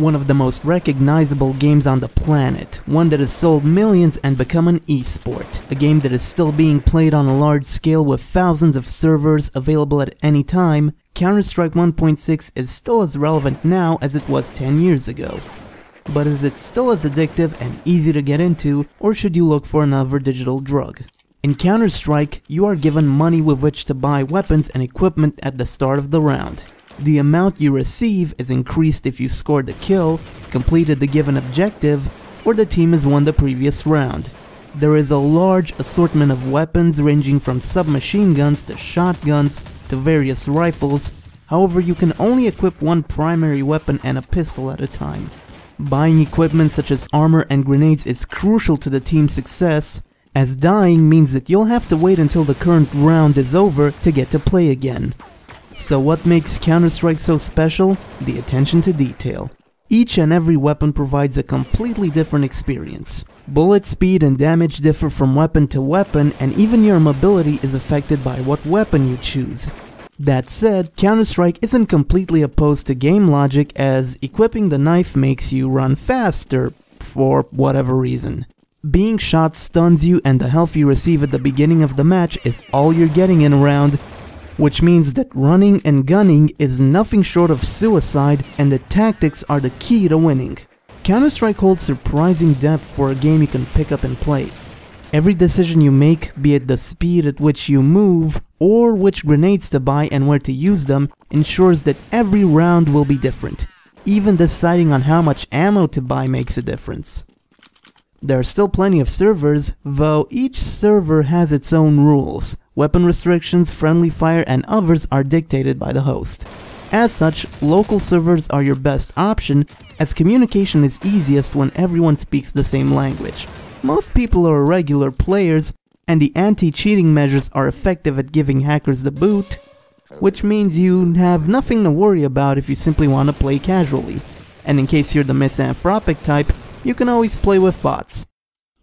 One of the most recognizable games on the planet, one that has sold millions and become an esport, a game that is still being played on a large scale with thousands of servers available at any time. Counter-Strike 1.6 is still as relevant now as it was 10 years ago. But is it still as addictive and easy to get into, or should you look for another digital drug? In Counter-Strike, you are given money with which to buy weapons and equipment at the start of the round. The amount you receive is increased if you scored a kill, completed the given objective, or the team has won the previous round. There is a large assortment of weapons ranging from submachine guns to shotguns to various rifles. However, you can only equip one primary weapon and a pistol at a time. Buying equipment such as armor and grenades is crucial to the team's success, as dying means that you'll have to wait until the current round is over to get to play again. So what makes Counter-Strike so special? The attention to detail. Each and every weapon provides a completely different experience. Bullet speed and damage differ from weapon to weapon, and even your mobility is affected by what weapon you choose. That said, Counter-Strike isn't completely opposed to game logic, as equipping the knife makes you run faster, for whatever reason. Being shot stuns you, and the health you receive at the beginning of the match is all you're getting in a round, which means that running and gunning is nothing short of suicide, and the tactics are the key to winning. Counter-Strike holds surprising depth for a game you can pick up and play. Every decision you make, be it the speed at which you move, or which grenades to buy and where to use them, ensures that every round will be different. Even deciding on how much ammo to buy makes a difference. There are still plenty of servers, though each server has its own rules. Weapon restrictions, friendly fire, and others are dictated by the host. As such, local servers are your best option, as communication is easiest when everyone speaks the same language. Most people are regular players, and the anti-cheating measures are effective at giving hackers the boot, which means you have nothing to worry about if you simply want to play casually. And in case you're the misanthropic type, you can always play with bots.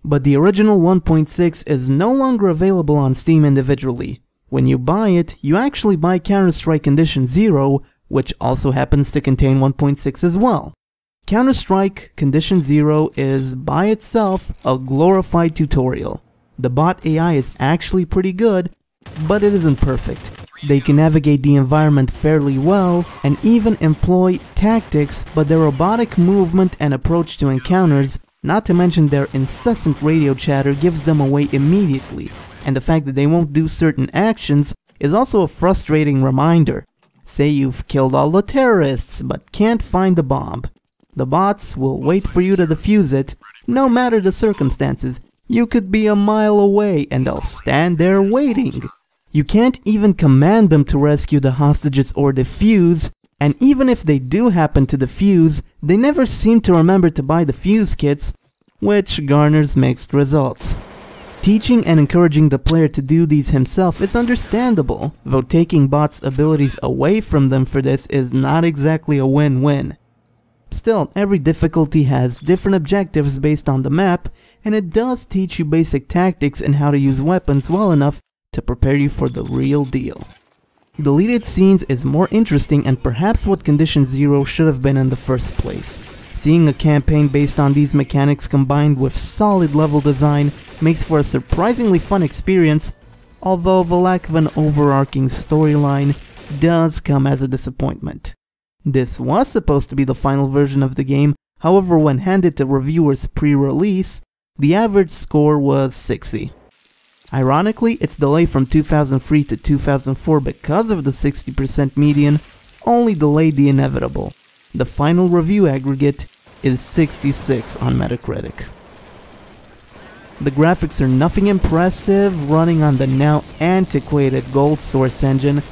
But the original 1.6 is no longer available on Steam individually. When you buy it, you actually buy Counter-Strike Condition 0, which also happens to contain 1.6 as well. Counter-Strike Condition 0 is, by itself, a glorified tutorial. The bot AI is actually pretty good, but it isn't perfect. They can navigate the environment fairly well, and even employ tactics, but their robotic movement and approach to encounters, not to mention their incessant radio chatter, gives them away immediately, and the fact that they won't do certain actions is also a frustrating reminder. Say you've killed all the terrorists, but can't find the bomb. The bots will wait for you to defuse it, no matter the circumstances. You could be a mile away and they'll stand there waiting. You can't even command them to rescue the hostages or defuse, and even if they do happen to defuse, they never seem to remember to buy the fuse kits, which garners mixed results. Teaching and encouraging the player to do these himself is understandable, though taking bots' abilities away from them for this is not exactly a win-win. Still, every difficulty has different objectives based on the map, and it does teach you basic tactics and how to use weapons well enough to prepare you for the real deal. Deleted scenes is more interesting and perhaps what Condition 0 should have been in the first place. Seeing a campaign based on these mechanics combined with solid level design makes for a surprisingly fun experience, although the lack of an overarching storyline does come as a disappointment. This was supposed to be the final version of the game, however when handed to reviewers pre-release, the average score was 60. Ironically, its delay from 2003 to 2004 because of the 60% median only delayed the inevitable. The final review aggregate is 66 on Metacritic. The graphics are nothing impressive, running on the now antiquated Gold Source engine,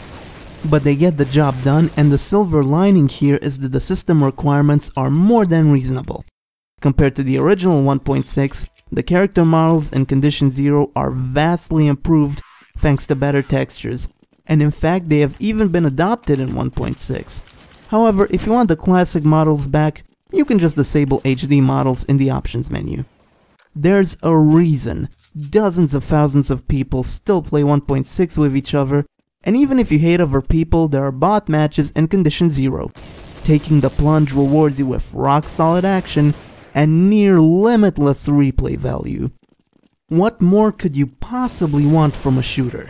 but they get the job done, and the silver lining here is that the system requirements are more than reasonable. Compared to the original 1.6, the character models in Condition 0 are vastly improved thanks to better textures, and in fact they have even been adopted in 1.6. However, if you want the classic models back, you can just disable HD models in the options menu. There's a reason dozens of thousands of people still play 1.6 with each other, and even if you hate other people, there are bot matches in Condition 0. Taking the plunge rewards you with rock-solid action and near-limitless replay value. What more could you possibly want from a shooter?